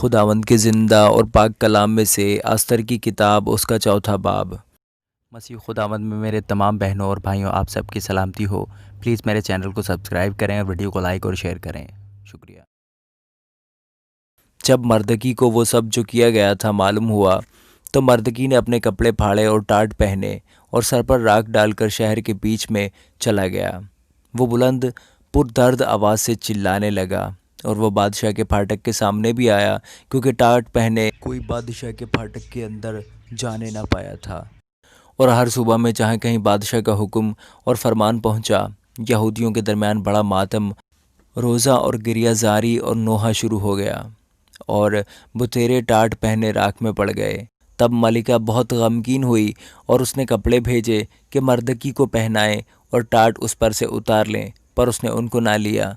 خداوند کے زندہ اور پاک کلام میں سے آستر کی کتاب اس کا چوتھا باب۔ مسیح خداوند میں میرے تمام بہنوں اور بھائیوں آپ سب کی سلامتی ہو۔ پلیز میرے چینل کو سبسکرائب کریں اور ویڈیو کو لائک اور شیئر کریں، شکریہ۔ جب مردکی کو وہ سب جو کیا گیا تھا معلوم ہوا تو مردکی نے اپنے کپڑے پھاڑے اور ٹاٹ پہنے اور سر پر راکھ ڈال کر شہر کے بیچ میں چلا گیا۔ وہ بلند پردرد آواز سے چلانے لگا اور وہ بادشاہ کے پھاٹک کے سامنے بھی آیا، کیونکہ ٹاٹ پہنے کوئی بادشاہ کے پھاٹک کے اندر جانے نہ پایا تھا۔ اور ہر صوبہ میں جہاں کہیں بادشاہ کا حکم اور فرمان پہنچا، یہودیوں کے درمیان بڑا ماتم، روزہ اور گریہ زاری اور نوحہ شروع ہو گیا، اور بتیرے ٹاٹ پہنے راکھ میں پڑ گئے۔ تب ملکہ بہت غمگین ہوئی اور اس نے کپڑے بھیجے کہ مردکی کو پہنائیں اور ٹاٹ اس پر سے اتار لیں، پر اس نے ان کو نہ لیا۔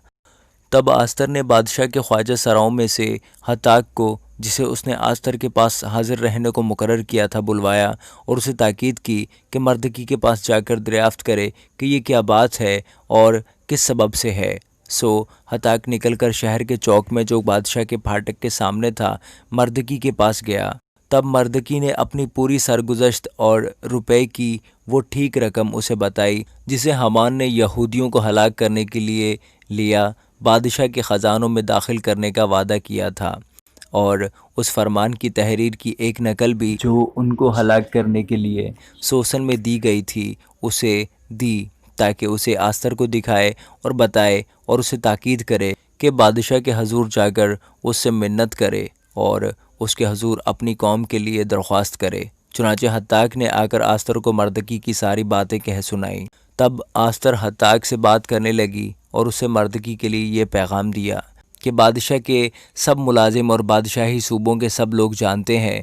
تب آستر نے بادشاہ کے خواجہ سراؤں میں سے ہتاک کو، جسے اس نے آستر کے پاس حاضر رہنے کو مقرر کیا تھا، بلوایا اور اسے تاکید کی کہ مردکی کے پاس جا کر دریافت کرے کہ یہ کیا بات ہے اور کس سبب سے ہے۔ سو ہتاک نکل کر شہر کے چوک میں جو بادشاہ کے پھاٹک کے سامنے تھا مردکی کے پاس گیا۔ تب مردکی نے اپنی پوری سرگزشت اور روپے کی وہ ٹھیک رقم اسے بتائی جسے حامان نے یہودیوں کو ہلاک کرنے کے لیے لیا، بادشاہ کے خزانوں میں داخل کرنے کا وعدہ کیا تھا، اور اس فرمان کی تحریر کی ایک نقل بھی جو ان کو ہلاک کرنے کے لیے سوسن میں دی گئی تھی اسے دی، تاکہ اسے آستر کو دکھائے اور بتائے اور اسے تاکید کرے کہ بادشاہ کے حضور جا کر اس سے منت کرے اور اس کے حضور اپنی قوم کے لیے درخواست کرے۔ چنانچہ ہتاک نے آ کر آستر کو مردکی کی ساری باتیں کہہ سنائیں۔ تب آستر ہتاک سے بات کرنے لگی اور اسے مردکی کے لیے یہ پیغام دیا کہ بادشاہ کے سب ملازم اور بادشاہی صوبوں کے سب لوگ جانتے ہیں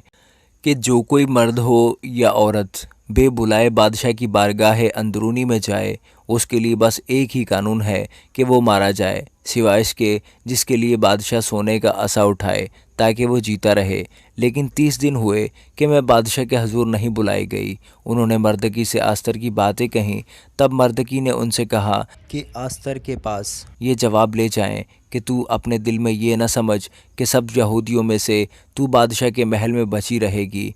کہ جو کوئی مرد ہو یا عورت بے بلائے بادشاہ کی بارگاہ اندرونی میں جائے، اس کے لیے بس ایک ہی قانون ہے کہ وہ مارا جائے، سوائے اس کے جس کے لیے بادشاہ سونے کا عصا اٹھائے تاکہ وہ جیتا رہے۔ لیکن 30 دن ہوئے کہ میں بادشاہ کے حضور نہیں بلائی گئی۔ انہوں نے مردکی سے آستر کی باتیں کہیں۔ تب مردکی نے ان سے کہا کہ آستر کے پاس یہ جواب لے جائیں کہ تو اپنے دل میں یہ نہ سمجھ کہ سب یہودیوں میں سے تو بادشاہ کے محل میں بچی رہے گی،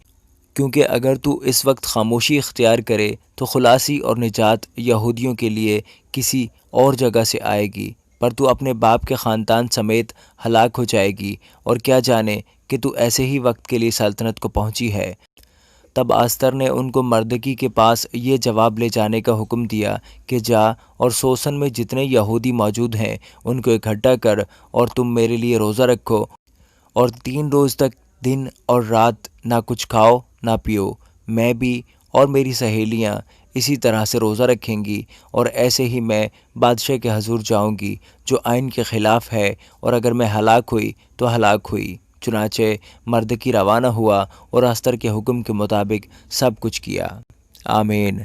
کیونکہ اگر تو اس وقت خاموشی اختیار کرے تو خلاصی اور نجات یہودیوں کے لیے کسی اور جگہ سے آئے گی، پر تو اپنے باپ کے خاندان سمیت ہلاک ہو جائے گی، اور کیا جانے کہ تو ایسے ہی وقت کے لیے سلطنت کو پہنچی ہے۔ تب آستر نے ان کو مردکی کے پاس یہ جواب لے جانے کا حکم دیا کہ جا اور سوسن میں جتنے یہودی موجود ہیں ان کو اکٹھا کر، اور تم میرے لیے روزہ رکھو، اور 3 روز تک دن اور رات نہ کچھ کھاؤ نہ پیو۔ میں بھی اور میری سہیلیاں اسی طرح سے روزہ رکھیں گی، اور ایسے ہی میں بادشاہ کے حضور جاؤں گی، جو آئین کے خلاف ہے، اور اگر میں ہلاک ہوئی تو ہلاک ہوئی۔ چنانچہ مردکی روانہ ہوا اور آستر کے حکم کے مطابق سب کچھ کیا۔ آمین۔